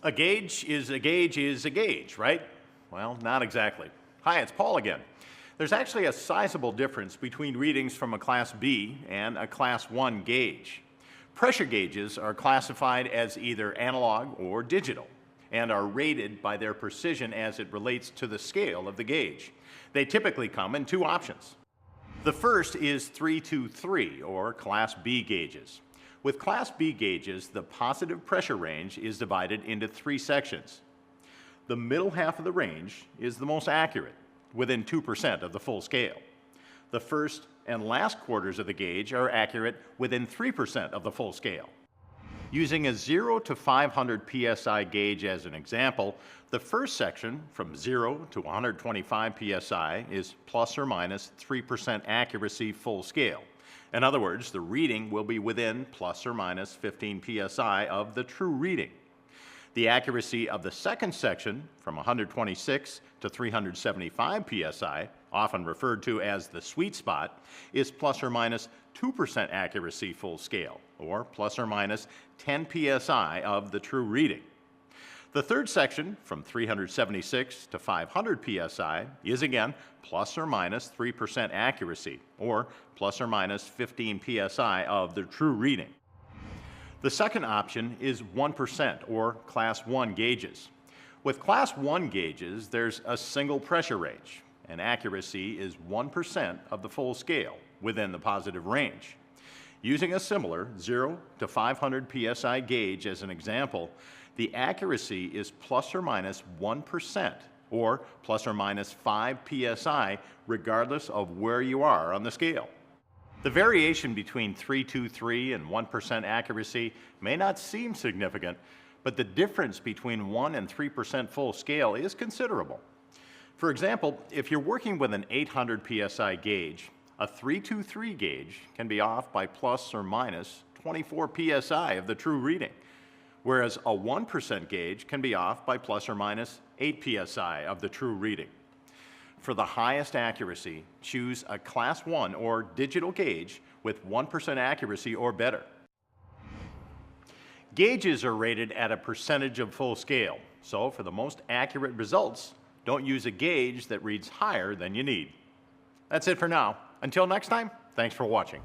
A gauge is a gauge is a gauge, right? Well, not exactly. Hi, it's Paul again. There's actually a sizable difference between readings from a Class B and a Class 1 gauge. Pressure gauges are classified as either analog or digital and are rated by their precision as it relates to the scale of the gauge. They typically come in two options. The first is 323, or Class B gauges. With Class B gauges, the positive pressure range is divided into three sections. The middle half of the range is the most accurate, within 2% of the full scale. The first and last quarters of the gauge are accurate within 3% of the full scale. Using a 0 to 500 psi gauge as an example, the first section from 0 to 125 psi is plus or minus 3% accuracy full scale. In other words, the reading will be within plus or minus 15 psi of the true reading. The accuracy of the second section from 126 to 375 psi, often referred to as the sweet spot, is plus or minus 2% accuracy full scale, or plus or minus 10 psi of the true reading. The third section from 376 to 500 psi is again plus or minus 3% accuracy, or plus or minus 15 psi of the true reading. The second option is 1%, or Class 1 gauges. With Class 1 gauges, there's a single pressure range, and accuracy is 1% of the full scale within the positive range. Using a similar 0 to 500 psi gauge as an example, the accuracy is plus or minus 1%, or plus or minus 5 psi, regardless of where you are on the scale. The variation between 323 and 1% accuracy may not seem significant, but the difference between 1 and 3% full scale is considerable. For example, if you're working with an 800 psi gauge, a 323 gauge can be off by plus or minus 24 psi of the true reading, whereas a 1% gauge can be off by plus or minus 8 psi of the true reading. For the highest accuracy, choose a Class 1 or digital gauge with 1% accuracy or better. Gauges are rated at a percentage of full scale, so for the most accurate results, don't use a gauge that reads higher than you need. That's it for now. Until next time, thanks for watching.